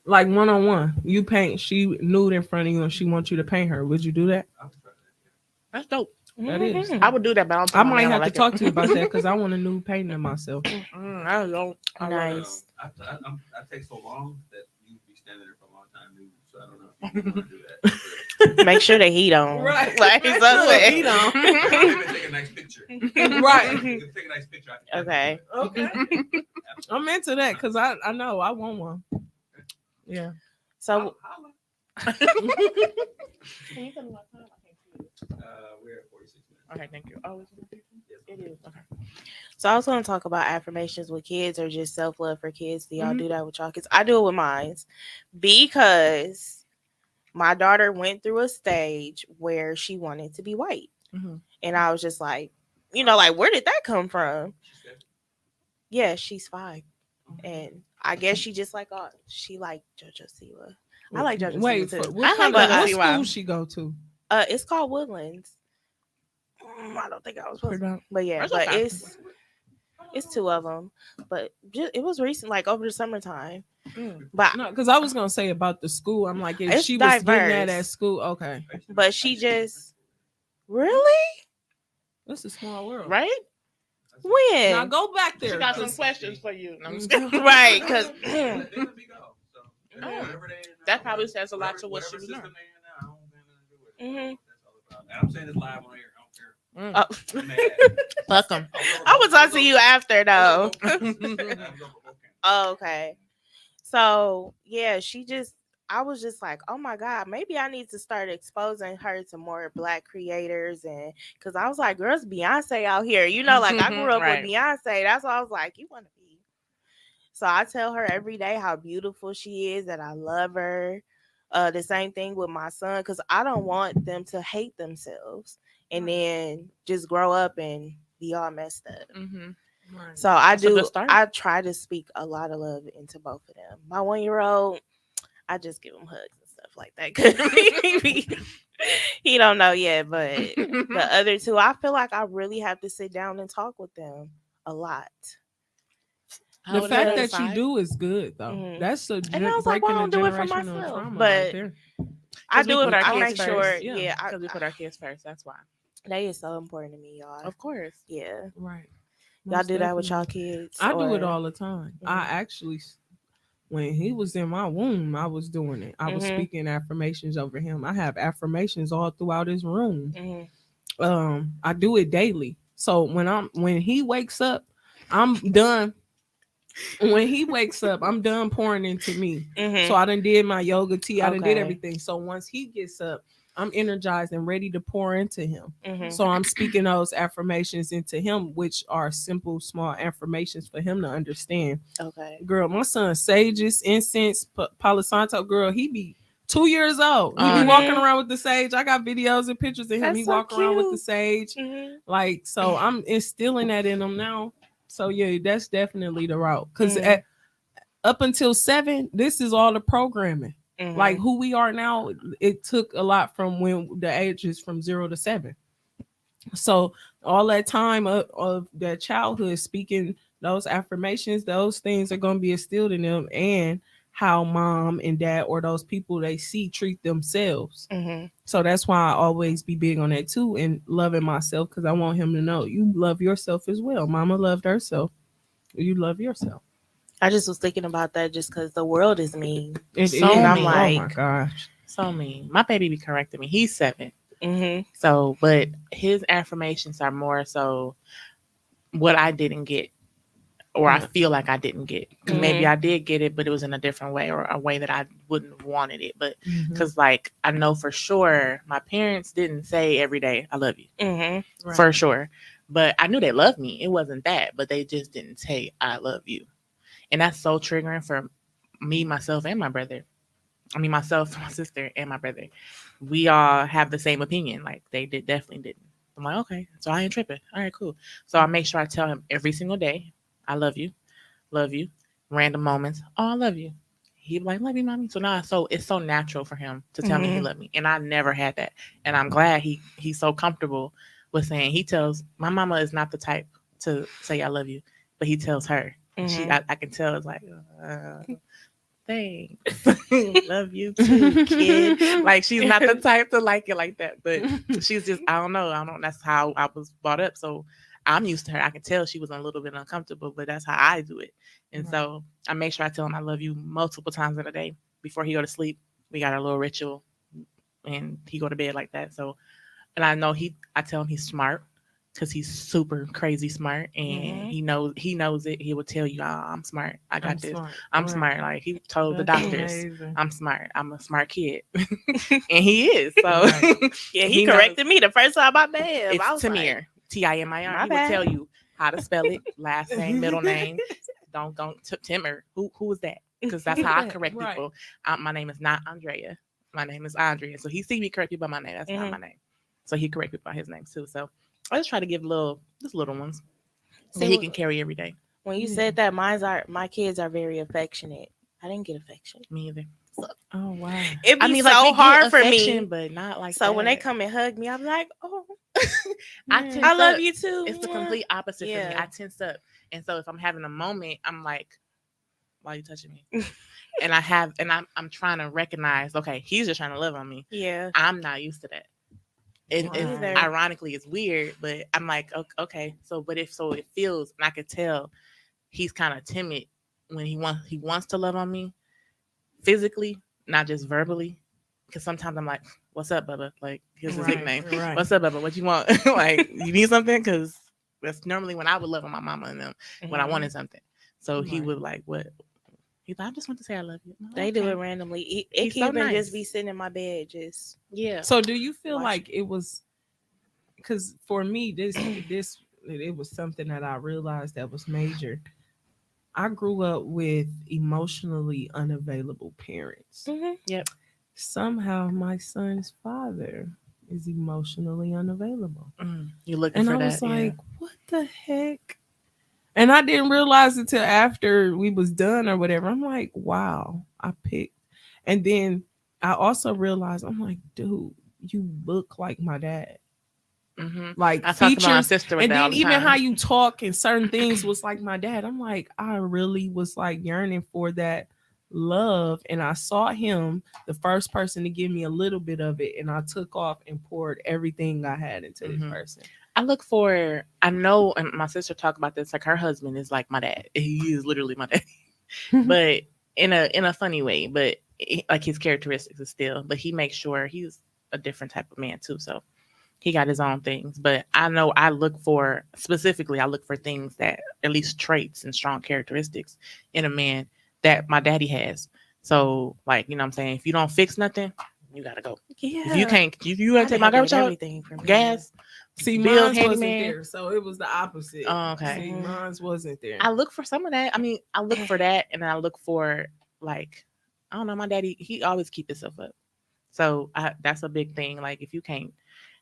Like one on one, you paint she nude in front of you and she wants you to paint her. Would you do that? I was trying that. That's dope. That is. Mhm. I would do that, but I don't think I my might man have would to like talk it. to you about that because I want a new painting of myself. I don't. I Nice. I take so long that you be standing there for a long time, dude. So I don't know if you want to do that. Make sure the heat on. Right. Like Make so sure the that- heat on. Maybe take a nice picture. Right. Take a nice picture. I can Okay. Okay. I'm into that because I know I want one. Yeah. So Holla. Can you tell me what time? I can't see it. We're at 46 minutes. Okay, thank you. Oh, it is. Okay. So I was going to talk about affirmations with kids or just self love for kids. Do y'all Mhm. do that with y'all kids? I do it with mine because my daughter went through a stage where she wanted to be white, Mhm. and I was just like, like where did that come from? Yeah, she's 5, and I guess she just like she like JoJo Siwa. I like JoJo Wait, Siwa too. what I kind like of that. what See why. school she go to? It's called Woodlands. I don't think I was supposed to, but yeah, That's but okay. it's 2 of them, but it was recent, like over the summertime. Mm. But No, because I was gonna say about the school. I'm like, if It's she was getting that diverse. at school, okay, but she just really it's a small world. Right? when Now go back there. She got some 'cause- questions for you. No, I'm just Mhm. kidding. right because They let me go. So Oh. whatever they That probably says a lot to what whatever she was system doing. they in now, I don't got nothing to do with it. Mhm. That's all about. And I'm saying this live on air. I don't care. Mm. oh, I'm mad. Fuck 'em. I will talk to you after though. Oh, Okay. So yeah, I was just like, oh my God, maybe I need to start exposing her to more Black creators. And because I was like, girls, Beyonce out here, like I grew up Right. with Beyonce. That's why I was like, you want to be. So I tell her every day how beautiful she is, that I love her. The same thing with my son, because I don't want them to hate themselves and then just grow up and be all messed up. Mm-hmm. Right. So I That's a good do. start. I try to speak a lot of love into both of them. My 1-year-old, I just give him hugs and stuff like that. 'Cause he don't know yet, but the other 2, I feel like I really have to sit down and talk with them a lot. The fact that you 5? do is good though. Mhm. That's a And I was like, breaking why a don't do it for generational myself? trauma But right there. I we do put it. our I kids make sure. first. Yeah, Because we put our kids first. That's why. that is so important to me, y'all. Of course. Yeah, Right. y'all Most do that with definitely. y'all kids. I do it or- all the time. Mhm. I actually, when he was in my womb, I was doing it. I was Mhm. speaking affirmations over him. I have affirmations all throughout his room. Mhm. I do it daily. So when he wakes up, I'm done. When he wakes up, I'm done pouring into me. Mhm. So I done did my yoga tea. I done did Okay. everything. So once he gets up, I'm energized and ready to pour into him. Mhm. So I'm speaking those affirmations into him, which are simple, small affirmations for him to understand. Okay. Girl, my son Sages, incense, Palo Santo, girl, he be 2 years old. He be Mhm. walking around with the sage. I got videos and pictures of him. That's He so walk around with the cute. sage. Mhm. Like, so I'm instilling that in him now. So yeah, that's definitely the route. Because Mhm. up until 7, this is all the programming. Mhm. Like who we are now, it took a lot from when the age is from 0 to 7. So all that time of their childhood speaking those affirmations, those things are going to be instilled in them, and how mom and dad or those people they see treat themselves. Mhm. So that's why I always be big on that too, and loving myself, because I want him to know you love yourself as well. Mama loved herself. You love yourself. I just was thinking about that just because the world is mean. It So is. And I'm mean. Oh my like, gosh. So mean. My baby be correcting me. He's 7. mhm. So, but his affirmations are more so what I didn't get, or I Yeah. feel like I didn't get. 'Cause maybe Mhm. I did get it, but it was in a different way, or a way that I wouldn't have wanted it. But Mhm. because, like, I know for sure my parents didn't say every day, I love you, Mhm. Right. for sure. But I knew they loved me. It wasn't that, but they just didn't say, I love you. And that's so triggering for me, myself, and my brother. I mean, myself, my sister, and my brother. We all have the same opinion. Like, they definitely didn't. I'm like, okay, so I ain't tripping. All right, cool. So I make sure I tell him every single day, I love you. Love you. Random moments. Oh, I love you. He be like, love you, mommy. So now, so it's so natural for him to tell me he Mhm. loved me, and I never had that. And I'm glad he's so comfortable with saying. He tells my mama is not the type to say I love you, but he tells her. And she, Mhm. I can tell it's like, thanks. Love you too, kid. Like she's not the type to like it like that, but she's just I don't know. That's how I was brought up. So I'm used to her. I can tell she was a little bit uncomfortable, but that's how I do it. And so I make sure I tell him I love you multiple times in a day before he go to sleep. We got our little ritual, and he go to bed like that. So, and I know I tell him he's smart because he's super crazy smart, and he knows it. He will tell you, "Oh, I'm smart. I got this. Smart. I'm smart." Like he told the That's doctors, amazing. "I'm smart. I'm a smart kid," and he is. So Yeah, he knows. corrected me the first time I met him. It's I was Tamir, like, Timir. My He will bad. tell you how to spell it, last name, middle name. Don't Timir. Who is that? Because that's how I correct Right. people. My name is not Andrea. My name is Andrea. So he see me correct people by my name. That's not my name. So he correct people by his name too. So I just try to give just little ones that he can carry every day. When you said that, my kids are very affectionate. I didn't get affection. Me either. Oh wow. It'd be we so get hard for affection, me. but not like So that. when they come and hug me, I'm like, oh, I love you too. It's the complete opposite for me. Yeah. I tense up, and so if I'm having a moment, I'm like, "Why are you touching me?" and I'm trying to recognize, okay, he's just trying to love on me. Yeah. I'm not used to that. And Either. ironically, it's weird, but I'm like, okay, it feels, and I could tell he's kind of timid when he wants to love on me physically, not just verbally. Because sometimes I'm like, "What's up, Bubba?" Like here's his nickname. Right. "What's up, Bubba? What you want?" Like you need something? Because that's normally when I would love on my mama and them when I wanted something. So he would like, "What?" He's like, "I just want to say I love you." Like, They do it randomly. It can even just be sitting in my bed, just So do you feel Watch like it was? Because for me, it was something that I realized that was major. I grew up with emotionally unavailable parents. Yep. Somehow, my son's father is emotionally unavailable, You're looking and for I that. was like, "What the heck?" And I didn't realize until after we was done or whatever. I'm like, "Wow, I picked." And then I also realized, I'm like, "Dude, you look like my dad." Like I talk to my features, sister with and that all then the even time. how you talk and certain things was like my dad. I'm like, I really was like yearning for that love, and I saw him, the first person to give me a little bit of it, and I took off and poured everything I had into this person. I know, and my sister talked about this, like her husband is like my dad. He is literally my dad. But in a funny way, but like his characteristics is still, but he makes sure he's a different type of man too. So he got his own things, but I know I look for things that, at least traits and strong characteristics in a man that my daddy has. So like, you know what I'm saying? If you don't fix nothing, you gotta go. yeah. If you can't, you gotta take my garbage out, everything from gas, See, bill, mine wasn't handyman. there, so it was the opposite. Oh, okay. See, mine wasn't there. I look for some of that. I mean, I look for that, and I look for like, I don't know, my daddy, he always keep himself up. So that's a big thing. Like if you can't,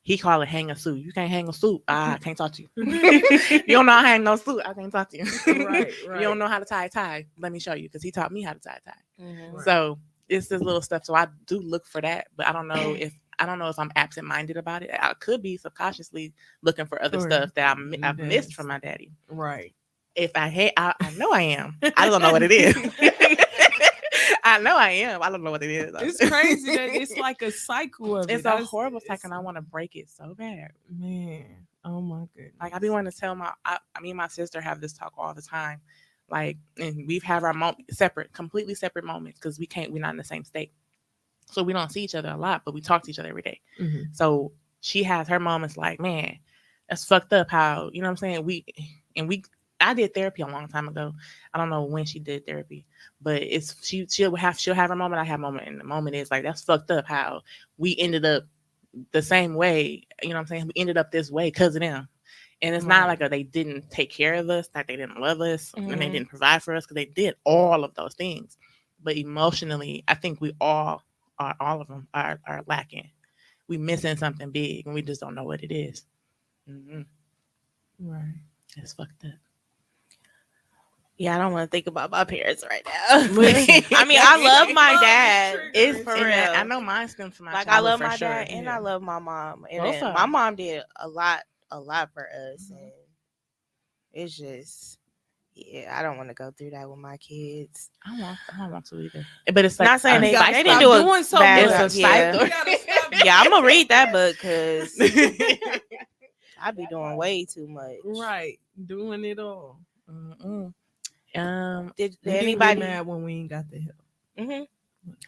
he call it hang a suit. You can't hang a suit. I can't talk to you. You don't know how to hang no suit. I can't talk to you. Right. You don't know how to tie a tie. Let me show you, because he taught me how to tie a tie. Mhm. So it's this little stuff. So I do look for that, but I don't know if I'm absent-minded about it. I could be subconsciously looking for other stuff that I've missed from my daddy. Right. If I know I am. I don't know what it is. I know I am. I don't know what it is. It's crazy that it's like a cycle of It's it. a horrible cycle, and I want to break it so bad. Man, oh my goodness. Like I be wanting to tell me and my sister have this talk all the time. Like, and we've had our completely separate moments because we're not in the same state. So we don't see each other a lot, but we talk to each other every day. Mm-hmm. So she has her moments like, man, that's fucked up how, you know what I'm saying? I did therapy a long time ago. I don't know when she did therapy, but she'll have her moment, I have a moment, and the moment is like, that's fucked up how we ended up the same way. You know what I'm saying? We ended up this way because of them. And it's not like they didn't take care of us, like they didn't love us, and they didn't provide for us, because they did all of those things. But emotionally, I think all of them are lacking. We missing something big, and we just don't know what it is. Mm-hmm. Right. It's fucked up. Yeah, I don't want to think about my parents right now. I mean, I love my dad. It's for real. I know mine stems from my Like I childhood love for my sure. dad and I love my mom. And Both then of my them. mom did a lot for us. And it's just, Yeah, I don't want to go through that with my kids. I don't want to either. But it's like Not saying a they gotta didn't stop do a doing so bad much. It's a job. Yeah. cycle. You gotta stop Yeah, I'm gonna read that book because cycle. I be doing way too much. Right, doing it all. Mm-mm. Did We do anybody? get mad when we ain't got the help. Mm-hmm.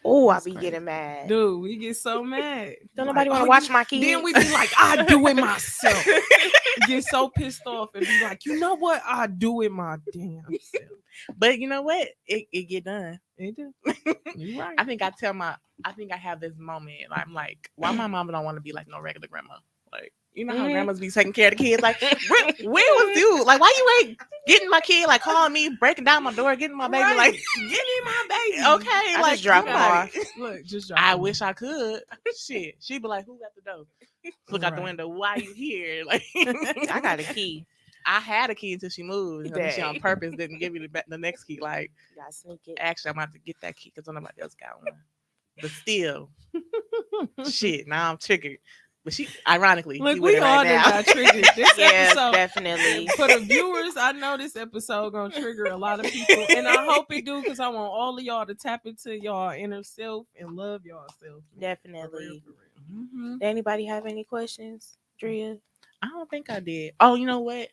Oh, I That's be crazy. getting mad. Dude, we get so mad. Don't Like, nobody want oh, to watch you- my kids. Then we be like, I do it myself. Get so pissed off and be like, you know what? I do it my damn self. But you know what? It get done. It do. You right. I think I have this moment. I'm like, why my mama don't want to be like no regular grandma? Like, you know how Mhm. grandmas be taking care of the kids? Like, where was you? Like, why you ain't getting my kid? Like, calling me, breaking down my door, getting my baby. Right. Like, Give me my baby. okay, I like just drop him somebody- off. Look, just drop I him wish off. I could. Shit, she'd be like, "Who's at the door?" Look out the Right. window. Why you here? Like, I got a key. I had a key until she moved. And she on Dang. purpose didn't give me the next key. Like, You gotta sneak it. actually, I'm gonna have to get that key because nobody else got one. But still, shit. Now I'm triggered. But she, ironically, Look, she we with it all right done now. got triggered. This Yeah, episode, definitely. for the viewers, I know this episode gonna trigger a lot of people, and I hope it do because I want all of y'all to tap into y'all inner self and love yourself. Definitely. Mhm. Did anybody have any questions, Drea? I don't think I did. Oh, you know what?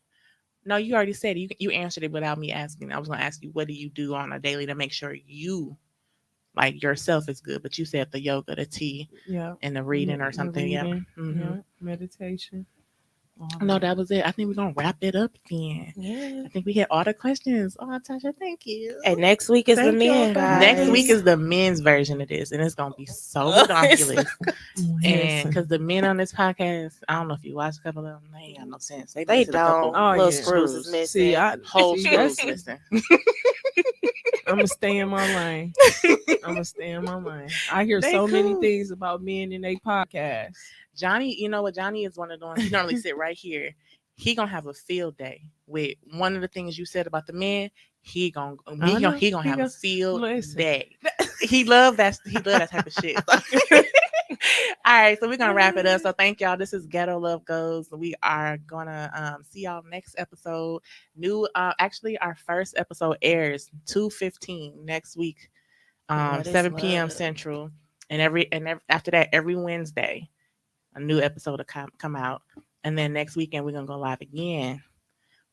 No, you already said it. You answered it without me asking. I was gonna ask you, what do you do on a daily to make sure you, like, yourself is good? But you said the yoga, the tea, Yeah, and the reading or The something. Yeah. reading, Mhm. yeah, meditation. all No, that. that was it. I think we're gonna wrap it up again. Yeah. I think we hit all the questions. Oh, Tasha, thank you. And next week is the Thank y'all men, for- guys. Next week is the men's version of this, and it's gonna be so ridiculous. And Listen. because the men on this podcast, I don't know if you watch a couple of them, they ain't got no sense. They missing a couple don't. Oh, Little yeah. screws is missing. See, I whole see, screws that's- missing. I'm gonna stay in my lane. I'm gonna stay in my lane. I hear They so many cool. things about men in their podcast. Johnny, you know what? Johnny is one of the ones. He normally sit right here. He gonna have a field day with one of the things you said about the men. He gonna I know. he gonna He have a gonna- field Listen. day. He love that. He love that type of shit. All right, so we're gonna wrap it up. So thank y'all. This is Ghetto Love Goes. We are gonna see y'all next episode. New, actually, our first episode airs 2:15 next week, What is 7 p.m. love? Central, and after that, every Wednesday, a new episode will come out, and then next weekend we're gonna go live again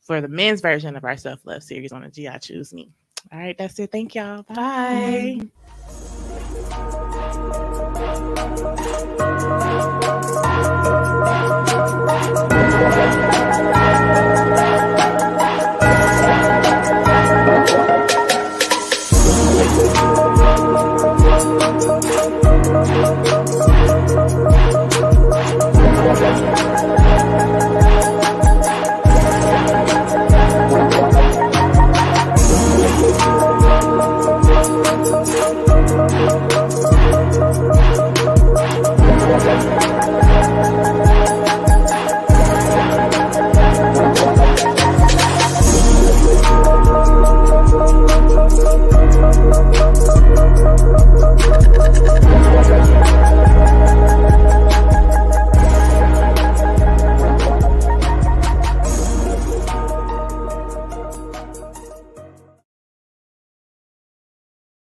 for the men's version of our self love series on the G I Choose Me. All right, that's it. Thank y'all. Bye. Thank you.